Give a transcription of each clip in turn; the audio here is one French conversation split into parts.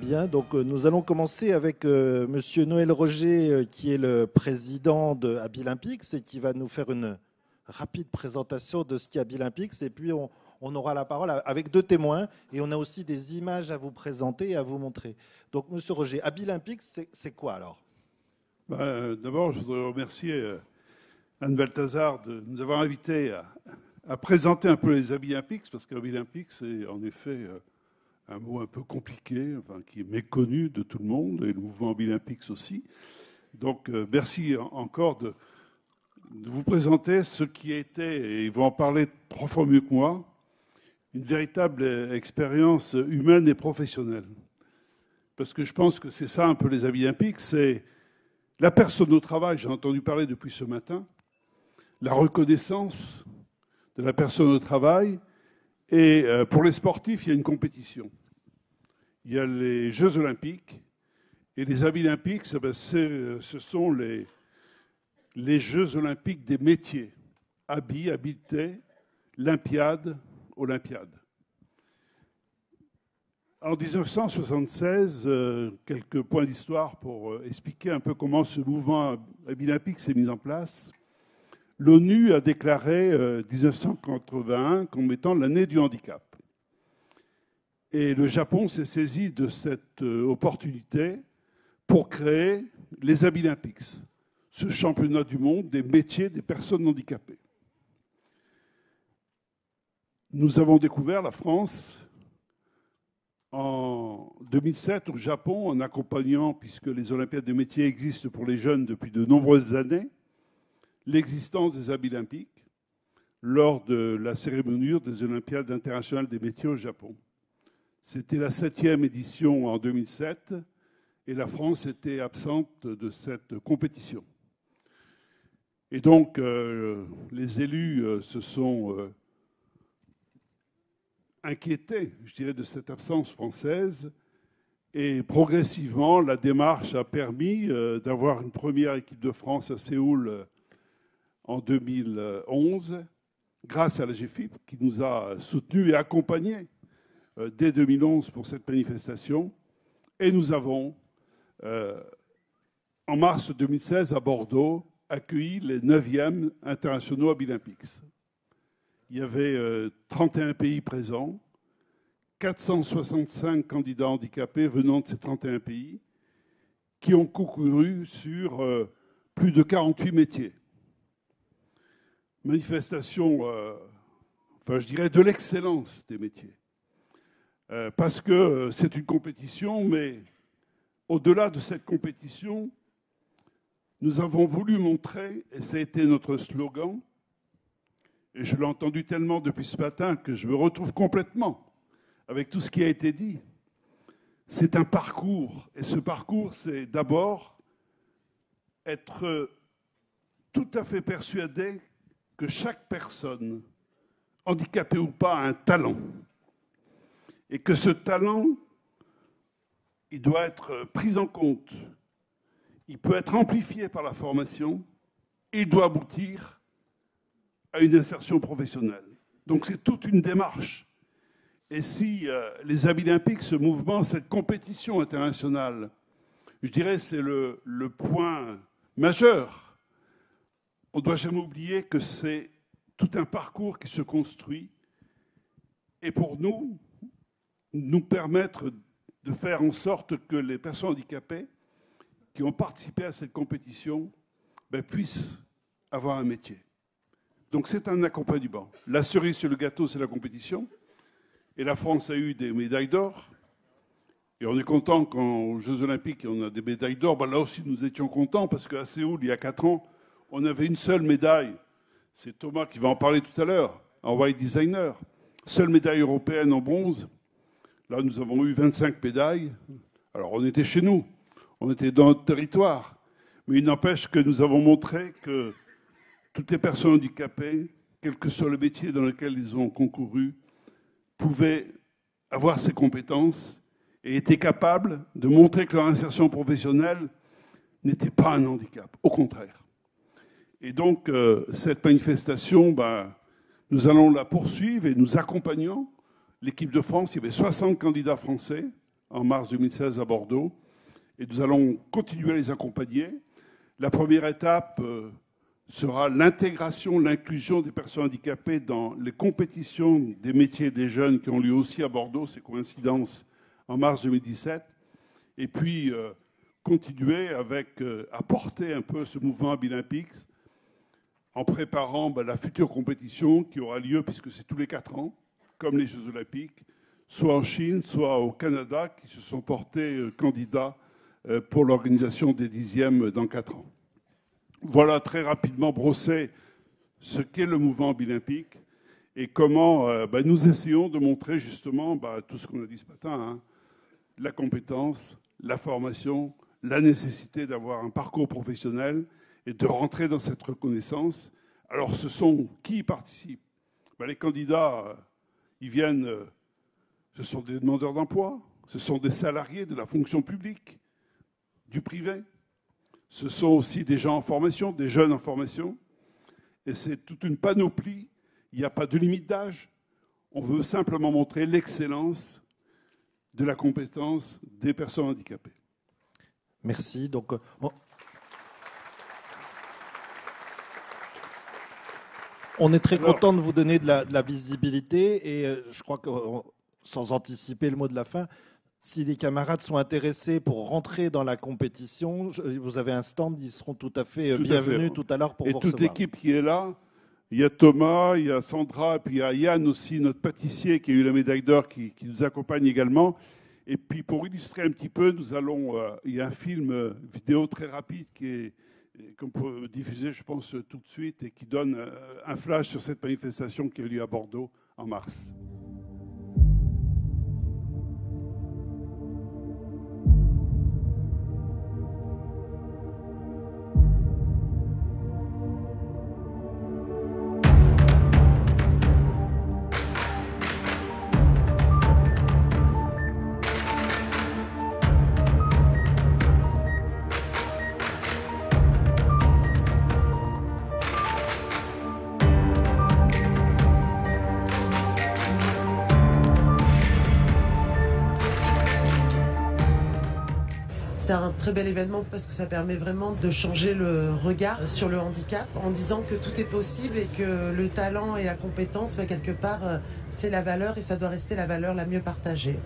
Bien, donc nous allons commencer avec Monsieur Noël Roger, qui est le président de Abilympics et qui va nous faire une rapide présentation de ce qu'est Abilympics. Et puis on aura la parole avec deux témoins et on a aussi des images à vous présenter et à vous montrer. Donc Monsieur Roger, Abilympics, c'est quoi alors? D'abord, je voudrais remercier Anne Balthazar de nous avoir invités à présenter un peu les Abilympics, parce qu'Abilympics, c'est en effet un mot un peu compliqué, enfin, qui est méconnu de tout le monde, et le mouvement Abilympics aussi. Donc, merci encore de vous présenter ce qui a été, et ils vont en parler 3 fois mieux que moi, une véritable expérience humaine et professionnelle. Parce que je pense que c'est ça un peu les Abilympics, c'est la personne au travail, j'ai entendu parler depuis ce matin, la reconnaissance de la personne au travail, et pour les sportifs, il y a une compétition. Il y a les Jeux Olympiques, et les Abilympics, ce sont les Jeux Olympiques des métiers. Habileté, Olympiade, Olympiade. En 1976, quelques points d'histoire pour expliquer un peu comment ce mouvement Abilympique s'est mis en place. L'ONU a déclaré 1981 comme étant l'année du handicap. Et le Japon s'est saisi de cette opportunité pour créer les Abilympics, ce championnat du monde des métiers des personnes handicapées. Nous avons découvert la France en 2007 au Japon, en accompagnant, puisque les Olympiades des métiers existent pour les jeunes depuis de nombreuses années, l'existence des Abilympiques lors de la cérémonie des Olympiades internationales des métiers au Japon. C'était la 7e édition en 2007 et la France était absente de cette compétition. Et donc, les élus se sont inquiétés, je dirais, de cette absence française. Et progressivement, la démarche a permis d'avoir une première équipe de France à Séoul en 2011, grâce à la GFIP, qui nous a soutenus et accompagnés dès 2011 pour cette manifestation. Et nous avons, en mars 2016, à Bordeaux, accueilli les 9e internationaux Abilympics. Il y avait 31 pays présents, 465 candidats handicapés venant de ces 31 pays, qui ont concouru sur plus de 48 métiers. Manifestation, je dirais, de l'excellence des métiers. Parce que c'est une compétition, mais au-delà de cette compétition, nous avons voulu montrer, et ça a été notre slogan, et je l'ai entendu tellement depuis ce matin que je me retrouve complètement avec tout ce qui a été dit. C'est un parcours, et ce parcours, c'est d'abord être tout à fait persuadé que chaque personne, handicapée ou pas, a un talent. Et que ce talent, il doit être pris en compte. Il peut être amplifié par la formation et il doit aboutir à une insertion professionnelle. Donc c'est toute une démarche. Et si les Abilympiques, ce mouvement, cette compétition internationale, je dirais c'est le point majeur. On ne doit jamais oublier que c'est tout un parcours qui se construit et pour nous permettre de faire en sorte que les personnes handicapées qui ont participé à cette compétition puissent avoir un métier. Donc c'est un accompagnement. La cerise sur le gâteau, c'est la compétition. Et la France a eu des médailles d'or. Et on est content quand aux Jeux Olympiques, on a des médailles d'or. Là aussi, nous étions contents parce qu'à Séoul, il y a 4 ans, on avait une seule médaille. C'est Thomas qui va en parler tout à l'heure, en white designer. Seule médaille européenne en bronze. Là, nous avons eu 25 médailles. Alors, on était chez nous. On était dans notre territoire. Mais il n'empêche que nous avons montré que toutes les personnes handicapées, quel que soit le métier dans lequel ils ont concouru, pouvaient avoir ces compétences et étaient capables de montrer que leur insertion professionnelle n'était pas un handicap. Au contraire. Et donc, cette manifestation, nous allons la poursuivre et nous accompagnons l'équipe de France. Il y avait 60 candidats français en mars 2016 à Bordeaux. Et nous allons continuer à les accompagner. La première étape sera l'intégration, l'inclusion des personnes handicapées dans les compétitions des métiers des jeunes qui ont lieu aussi à Bordeaux, c'est coïncidence, en mars 2017. Et puis, continuer avec, apporter un peu ce mouvement à Bilympics en préparant la future compétition qui aura lieu, puisque c'est tous les 4 ans, comme les Jeux Olympiques, soit en Chine, soit au Canada, qui se sont portés candidats pour l'organisation des 10e dans 4 ans. Voilà très rapidement brossé ce qu'est le mouvement bilympique et comment nous essayons de montrer justement tout ce qu'on a dit ce matin, hein, la compétence, la formation, la nécessité d'avoir un parcours professionnel et de rentrer dans cette reconnaissance. Alors ce sont qui y participent? Les candidats, ils viennent, ce sont des demandeurs d'emploi, ce sont des salariés de la fonction publique, du privé. Ce sont aussi des gens en formation, des jeunes en formation. Et c'est toute une panoplie. Il n'y a pas de limite d'âge. On veut simplement montrer l'excellence de la compétence des personnes handicapées. Merci. Donc, on est très content de vous donner de la visibilité. Et je crois que, sans anticiper le mot de la fin, si des camarades sont intéressés pour rentrer dans la compétition, vous avez un stand, ils seront tout à fait bienvenus tout à l'heure pour vous recevoir. Et toute l'équipe qui est là, il y a Thomas, il y a Sandra, et puis il y a Yann aussi, notre pâtissier qui a eu la médaille d'or, qui nous accompagne également. Et puis pour illustrer un petit peu, il y a un film vidéo très rapide qu'on peut diffuser, je pense, tout de suite, et qui donne un flash sur cette manifestation qui a eu lieu à Bordeaux en mars. C'est un très bel événement parce que ça permet vraiment de changer le regard sur le handicap en disant que tout est possible et que le talent et la compétence, quelque part, c'est la valeur et ça doit rester la valeur la mieux partagée.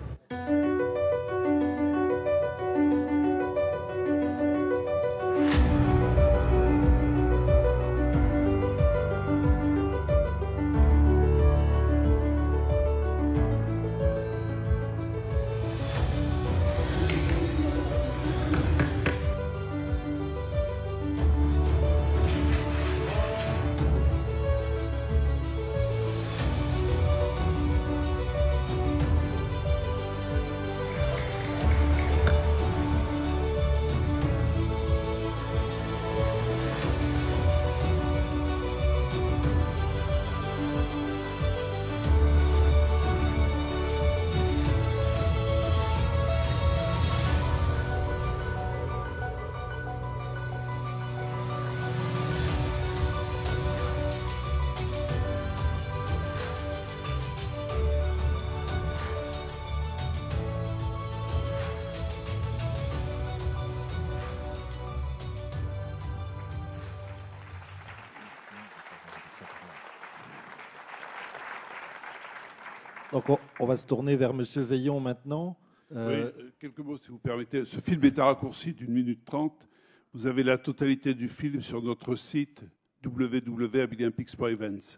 Donc on va se tourner vers M. Veillon maintenant. Oui, quelques mots si vous permettez. Ce film est à raccourci d'1 minute 30. Vous avez la totalité du film sur notre site www.bilympics.events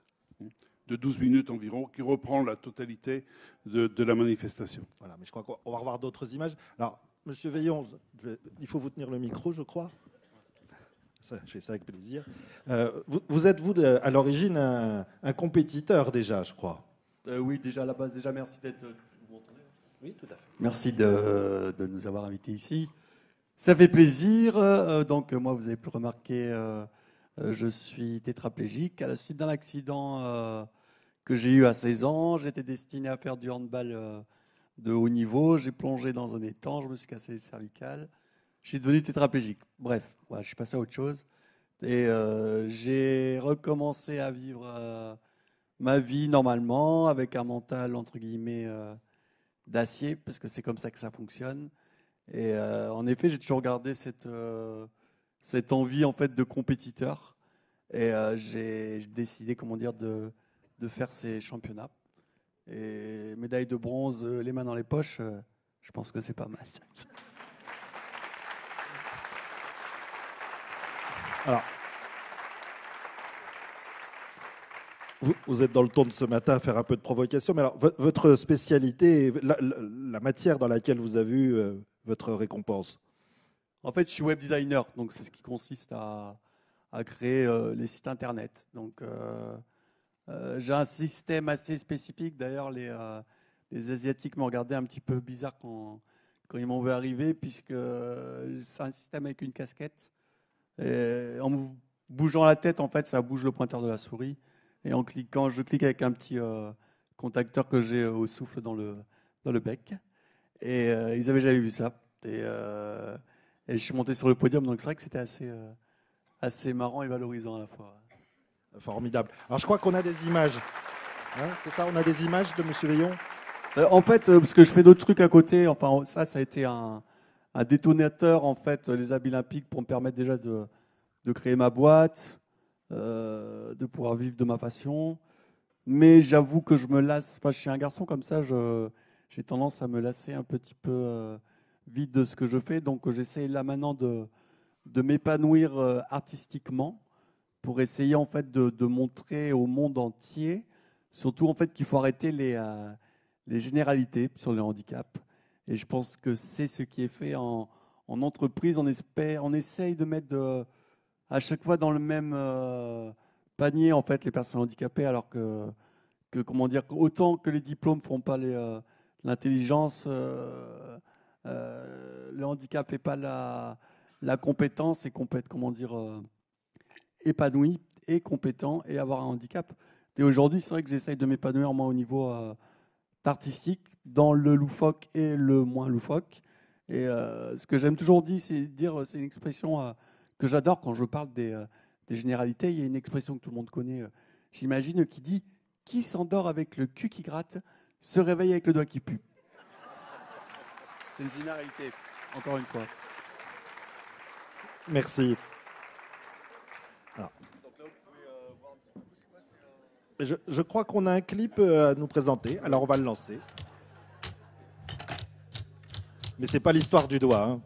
de 12 minutes environ, qui reprend la totalité de la manifestation. Voilà, mais je crois qu'on va revoir d'autres images. Alors, M. Veillon, il faut vous tenir le micro, je crois. Ça, je fais ça avec plaisir. Vous êtes, vous, à l'origine, un compétiteur déjà, je crois. Oui, déjà à la base, merci d'être. Oui, tout à fait. Merci de nous avoir invités ici. Ça fait plaisir. Donc, moi, vous avez pu remarquer, je suis tétraplégique. À la suite d'un accident que j'ai eu à 16 ans, j'étais destiné à faire du handball de haut niveau. J'ai plongé dans un étang, je me suis cassé les cervicales. Je suis devenu tétraplégique. Bref, voilà, je suis passé à autre chose. Et j'ai recommencé à vivre ma vie normalement, avec un mental, entre guillemets, d'acier, parce que c'est comme ça que ça fonctionne. Et en effet, j'ai toujours gardé cette envie en fait de compétiteur. Et j'ai décidé, comment dire, de faire ces championnats. Et médaille de bronze, les mains dans les poches, je pense que c'est pas mal. Alors, vous êtes dans le ton de ce matin à faire un peu de provocation, mais alors votre spécialité, la matière dans laquelle vous avez eu votre récompense? En fait, je suis web designer, donc c'est ce qui consiste à créer les sites internet. Donc, j'ai un système assez spécifique. D'ailleurs, les Asiatiques m'ont regardé un petit peu bizarre quand ils m'ont vu arriver, puisque c'est un système avec une casquette. Et en bougeant la tête, en fait, ça bouge le pointeur de la souris. Et en cliquant, je clique avec un petit contacteur que j'ai au souffle dans le bec. Et ils n'avaient jamais vu ça. Et je suis monté sur le podium, donc c'est vrai que c'était assez marrant et valorisant à la fois. Formidable. Alors je crois qu'on a des images. Hein, c'est ça, on a des images de Monsieur Léon? En fait, parce que je fais d'autres trucs à côté, enfin ça a été un détonateur, en fait, les Habits Olympiques, pour me permettre déjà de créer ma boîte, de pouvoir vivre de ma passion. Mais j'avoue que je me lasse, enfin je suis un garçon comme ça, j'ai tendance à me lasser un petit peu vite de ce que je fais, donc j'essaie là maintenant de m'épanouir artistiquement pour essayer en fait de montrer au monde entier, surtout en fait qu'il faut arrêter les généralités sur le handicap. Et je pense que c'est ce qui est fait en entreprise. On essaye de mettre à chaque fois dans le même panier en fait les personnes handicapées, alors que comment dire, autant que les diplômes ne font pas l'intelligence, le handicap fait pas la compétence, et qu'on peut être, comment dire, épanoui et compétent et avoir un handicap. Et aujourd'hui, c'est vrai que j'essaye de m'épanouir moi au niveau artistique, dans le loufoque et le moins loufoque. Et ce que j'aime toujours dire, c'est une expression que j'adore quand je parle des généralités. Il y a une expression que tout le monde connaît, j'imagine, qui dit: qui s'endort avec le cul qui gratte se réveille avec le doigt qui pue. C'est une généralité, encore une fois. Merci. Alors. Donc là, vous pouvez voir un petit peu, c'est quoi, Je crois qu'on a un clip à nous présenter, alors on va le lancer. Mais c'est pas l'histoire du doigt. Hein.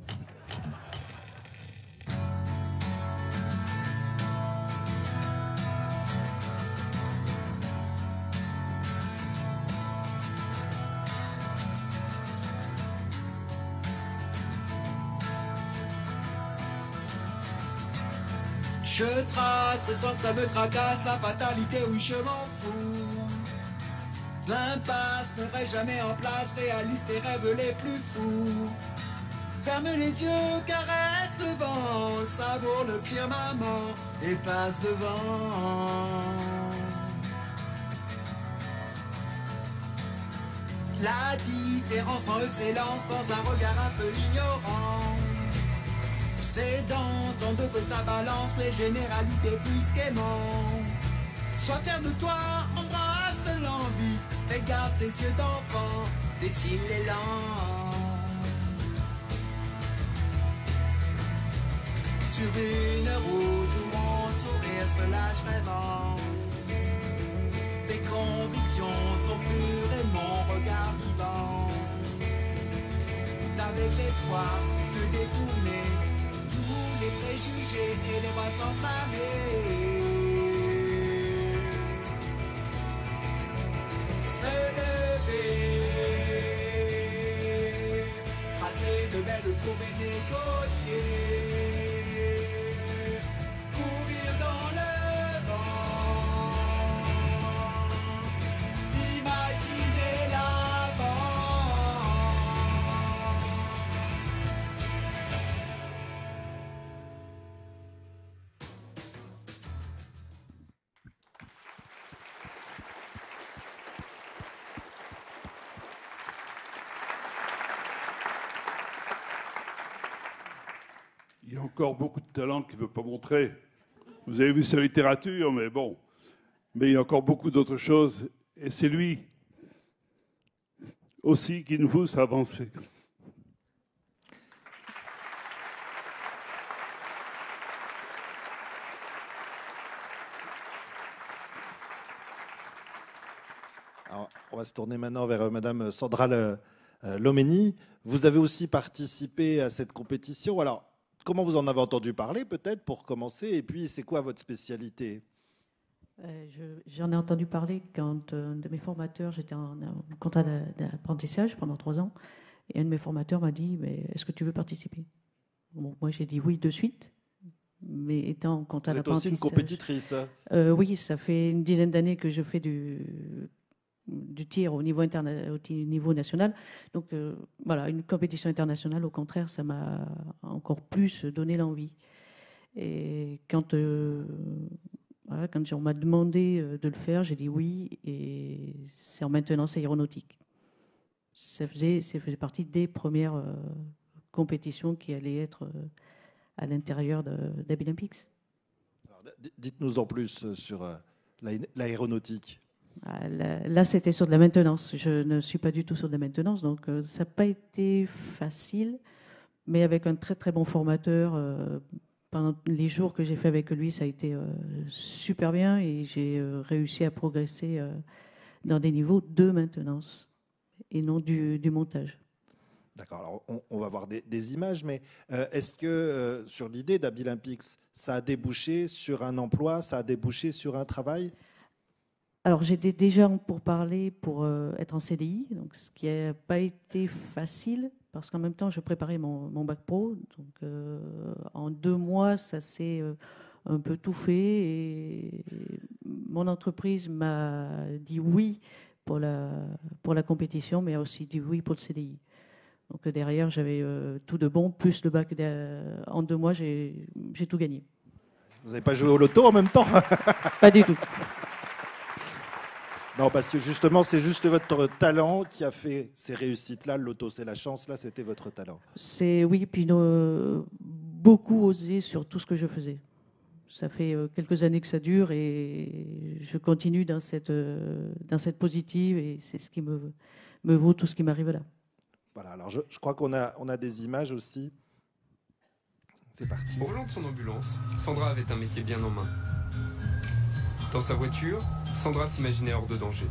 Je trace sans que ça me tracasse, la fatalité, oui je m'en fous. L'impasse ne reste jamais en place, réalise tes rêves les plus fous. Ferme les yeux, caresse le vent, savoure le firmament et passe devant. La différence en eux s'élance dans un regard un peu ignorant. C'est dans ton dos que ça balance les généralités plus qu'aimant. Sois fier de toi, embrasse l'envie, et garde tes yeux d'enfant, dessine l'élan. Sur une route où mon sourire se lâche vraiment, tes convictions sont pures et mon regard vivant. Avec l'espoir de détourner les préjugés et les bras s'enflammer. Se lever, tracer de belles courbes et négocier. Courir dans le vent, d'imaginer l'avant. Il y a encore beaucoup de talent qu'il ne veut pas montrer. Vous avez vu sa littérature, mais bon. Mais il y a encore beaucoup d'autres choses. Et c'est lui, aussi qui nous pousse à avancer. Alors, on va se tourner maintenant vers Madame Sandra Lomeni. Vous avez aussi participé à cette compétition. Alors, comment vous en avez entendu parler, peut-être, pour commencer? Et puis, c'est quoi votre spécialité? J'en ai entendu parler quand un de mes formateurs, j'étais en contrat d'apprentissage pendant 3 ans, et un de mes formateurs m'a dit, mais est-ce que tu veux participer? Bon, moi, j'ai dit oui de suite, mais étant en contrat d'apprentissage... Vous êtes aussi une compétitrice. Oui, ça fait une dizaine d'années que je fais du tir au niveau national. Donc voilà, une compétition internationale, au contraire, ça m'a encore plus donné l'envie. Et quand on m'a demandé de le faire, j'ai dit oui, et c'est en maintenance aéronautique. Ça faisait partie des premières compétitions qui allaient être à l'intérieur d'Abilympics. Dites-nous en plus sur l'aéronautique. Là, c'était sur de la maintenance. Je ne suis pas du tout sur de la maintenance, donc ça n'a pas été facile, mais avec un très très bon formateur. Pendant les jours que j'ai fait avec lui, ça a été super bien, et j'ai réussi à progresser dans des niveaux de maintenance et non du montage. D'accord, alors on va voir des images, mais est-ce que sur l'idée d'Abilympics, ça a débouché sur un emploi, ça a débouché sur un travail? Alors, j'étais déjà pour parler pour être en CDI, donc ce qui n'a pas été facile, parce qu'en même temps, je préparais mon bac pro. Donc, en 2 mois, ça s'est un peu tout fait. Et mon entreprise m'a dit oui pour la compétition, mais a aussi dit oui pour le CDI. Donc, derrière, j'avais tout de bon, plus le bac. En 2 mois, j'ai tout gagné. Vous n'avez pas joué au loto en même temps? Pas du tout. Non, parce que justement, c'est juste votre talent qui a fait ces réussites-là. Le loto, c'est la chance. Là, c'était votre talent. Oui, puis beaucoup osé sur tout ce que je faisais. Ça fait quelques années que ça dure, et je continue dans cette positive, et c'est ce qui me vaut tout ce qui m'arrive là. Voilà, alors je crois qu'on a des images aussi. C'est parti. Au volant de son ambulance, Sandra avait un métier bien en main. Dans sa voiture, Sandra s'imaginait hors de danger.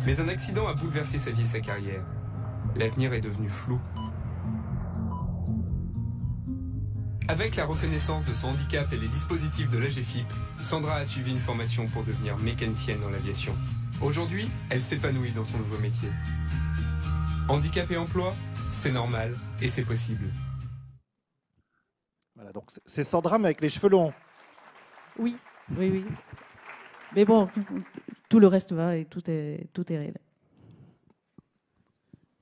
Mais un accident a bouleversé sa vie et sa carrière. L'avenir est devenu flou. Avec la reconnaissance de son handicap et les dispositifs de l'AGFIP, Sandra a suivi une formation pour devenir mécanicienne dans l'aviation. Aujourd'hui, elle s'épanouit dans son nouveau métier. Handicap et emploi, c'est normal et c'est possible. Voilà, donc c'est Sandra, mais avec les cheveux longs. Oui. Mais bon, tout le reste va, et tout est réel.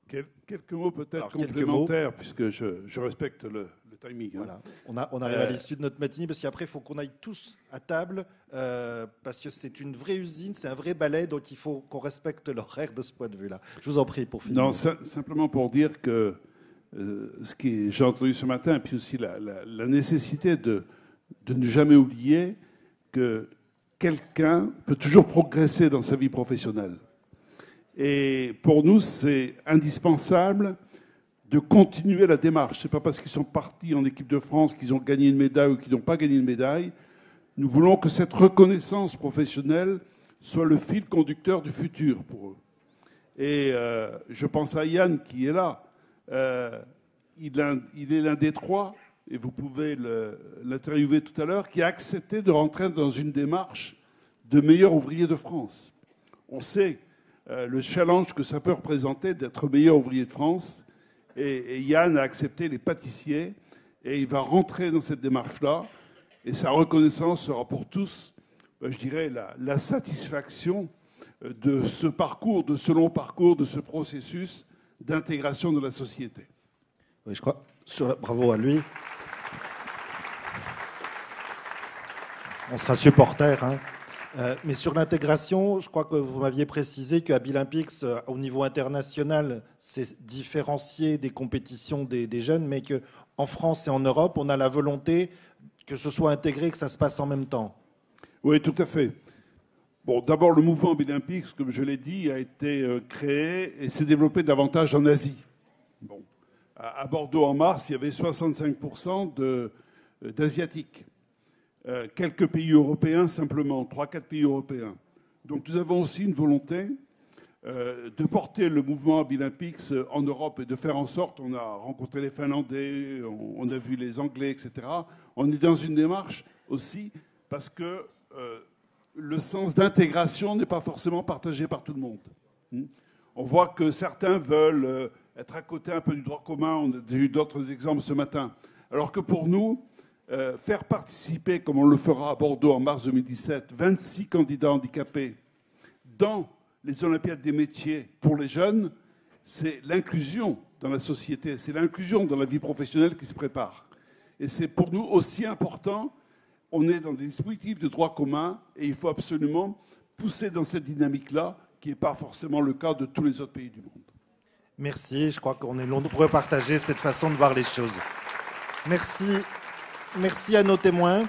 Quelques mots peut-être complémentaires, puisque je respecte le timing. Voilà. On arrive à l'issue de notre matinée, parce qu'après, il faut qu'on aille tous à table, parce que c'est une vraie usine, c'est un vrai ballet, donc il faut qu'on respecte l'horaire de ce point de vue-là. Je vous en prie pour finir. Non, simplement pour dire que ce que j'ai entendu ce matin, et puis aussi la nécessité de ne jamais oublier que quelqu'un peut toujours progresser dans sa vie professionnelle. Et pour nous, c'est indispensable de continuer la démarche. Ce n'est pas parce qu'ils sont partis en équipe de France qu'ils ont gagné une médaille ou qu'ils n'ont pas gagné une médaille. Nous voulons que cette reconnaissance professionnelle soit le fil conducteur du futur pour eux. Et je pense à Yann qui est là. Il est l'un des 3, et vous pouvez l'interviewer tout à l'heure, qui a accepté de rentrer dans une démarche de meilleur ouvrier de France. On sait le challenge que ça peut représenter d'être meilleur ouvrier de France. Et Yann a accepté les pâtissiers, et il va rentrer dans cette démarche-là. Et sa reconnaissance sera pour tous, je dirais, la satisfaction de ce parcours, de ce long parcours, de ce processus d'intégration de la société. Oui, je crois. Bravo à lui. On sera supporter, hein. Mais sur l'intégration, je crois que vous m'aviez précisé qu'à Abilympics, au niveau international, c'est différencié des compétitions des jeunes, mais qu'en France et en Europe, on a la volonté que ce soit intégré, que ça se passe en même temps. Oui, tout à fait. Bon, d'abord, le mouvement Bilimpics, comme je l'ai dit, a été créé et s'est développé davantage en Asie. Bon. À Bordeaux, en mars, il y avait 65% d'Asiatiques. Quelques pays européens, simplement, 3-4 pays européens. Donc nous avons aussi une volonté de porter le mouvement Bilimpics en Europe et de faire en sorte, on a rencontré les Finlandais, on a vu les Anglais, etc. On est dans une démarche aussi parce que le sens d'intégration n'est pas forcément partagé par tout le monde. On voit que certains veulent être à côté un peu du droit commun, on a déjà eu d'autres exemples ce matin, alors que pour nous, faire participer, comme on le fera à Bordeaux en mars 2017, 26 candidats handicapés dans les Olympiades des métiers pour les jeunes, c'est l'inclusion dans la société, c'est l'inclusion dans la vie professionnelle qui se prépare. Et c'est pour nous aussi important, on est dans des dispositifs de droit commun et il faut absolument pousser dans cette dynamique-là, qui n'est pas forcément le cas de tous les autres pays du monde. Merci, je crois qu'on est nombreux à partager cette façon de voir les choses. Merci à nos témoins.